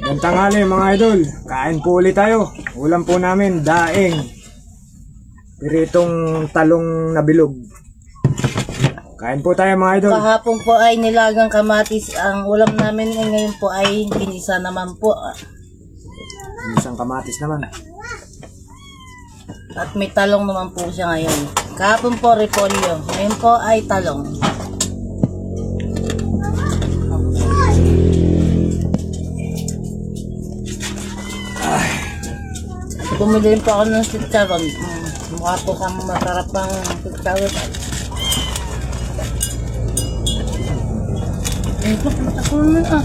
Magandang tanghali mga idol. Kain po ulit tayo. Ulam po namin, daing. Piritong talong na bilog. Kain po tayo mga idol. Kahapon po ay nilagang kamatis ang ulam namin. Ngayon po ay ginisa naman po. Isang kamatis naman. At may talong naman po siya ngayon. Kahapon po repolyo. Ngayon po ay talong. Bumili po ako ng chicharon. Mukha po kang masarap ang chicharon. Lakas mo naman ah.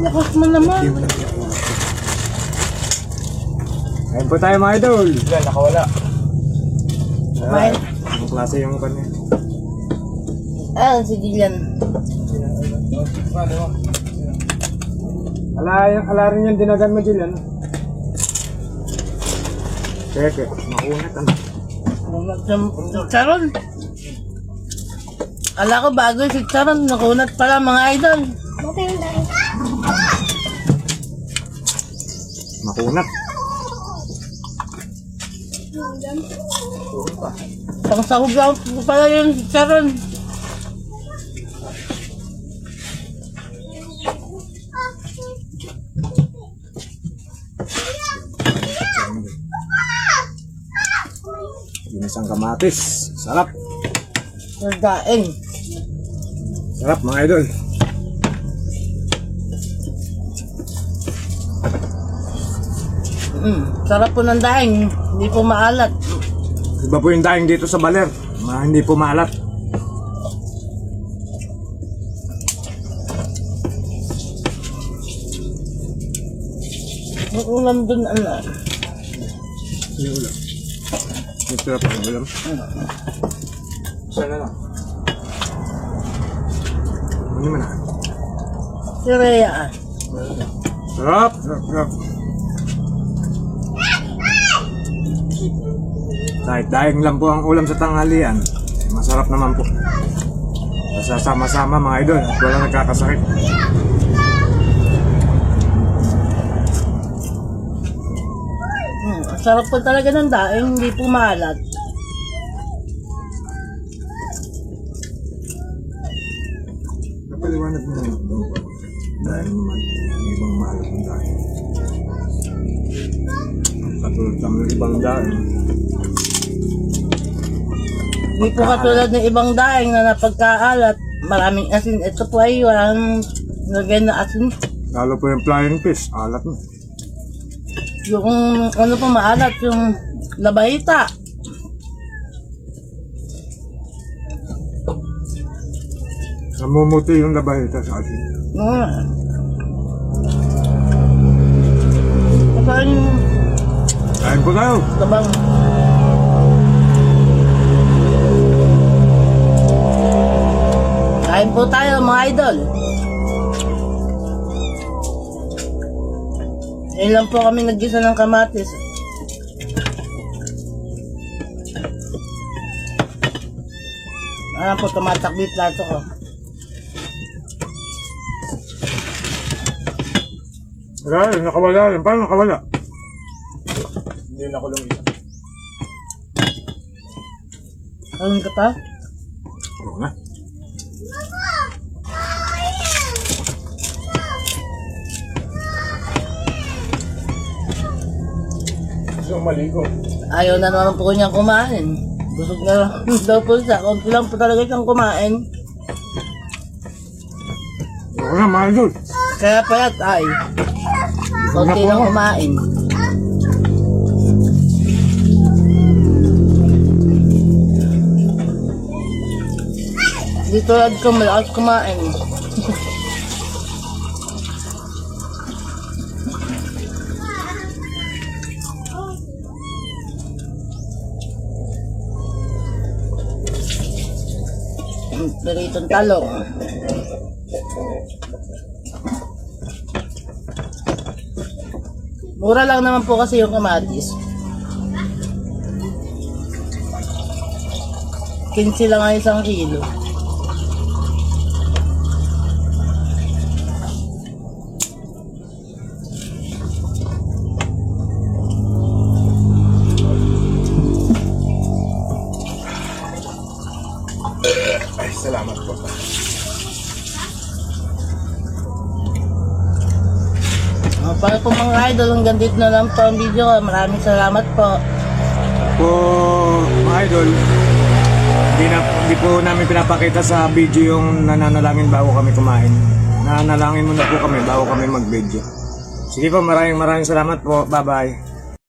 Lakas mo naman. Kain po tayo mga idol. Yan, nakawala. Kumain. Anong klase yung kanya? Si Jillian. Ala rin yung dinagan mo, Jill, ano? Teke, makunat ano? Chicharon. Ala ko bago yung chicharon. Nakunat pala mga idol. Makunat. Pang sahog lang pala yung chicharon. Ginisang kamatis. Sarap. Daing. Sarap mga idol. Sarap po ng daing. Hindi po maalat. Iba po yung daing dito sa Baler. Hindi po maalat. Ang ulam dun ano. Yung ulam. Yung sarap ang ulam. Sana lang. Ano naman ah? Sireya ah. Sarap. Sarap. Sarap. Kahit daing lang po ang ulam sa tanghalian, masarap naman po. Sasama-sama mga idol at wala nagkakasakit. Ang sarap po talaga ng daing. Hindi po maalat. Napaliwanag mo naman po. Dahil naman, may ibang maalat ng daing. Katulad kami ng ibang daing. Hindi po katulad ng ibang daing na napagkaalat. Maraming asin. Ito po ay walang lagay na asin. Lalo po yung flying fish, alat mo. Yung ano po maalat, yung labayita. Namumuti yung labahita sa atin. Parang yung Kain po tayo! labang. Kain po tayo mga idol. Ngayon lang po kami naggisa ng kamatis. Alam po, tumatakbi plato ko. Ay, nakawala rin. Paano nakawala? Hindi na ko lang isa. Alam ka pa? Oo nga. Gusto maligo. Ayaw na naman po niyang kumain. Busog na lang daw po siya. Kunti lang po talaga siyang kumain. Oo nga, mga idol. Kaya payat ay. Kunti lang kumain. Dito lang ko malakas kumain. Piritong talong. Mura lang naman po kasi yung kamatis. 15 lang ang isang kilo. Ay, salamat po. Para po mga idol, hanggang dito na lang po ang video. Maraming salamat po. Po, mga idol, hindi po namin pinapakita sa video yung nananalangin bago kami kumain. Nananalangin muna po kami bago kami mag-video. Sige po, maraming salamat po. Bye-bye.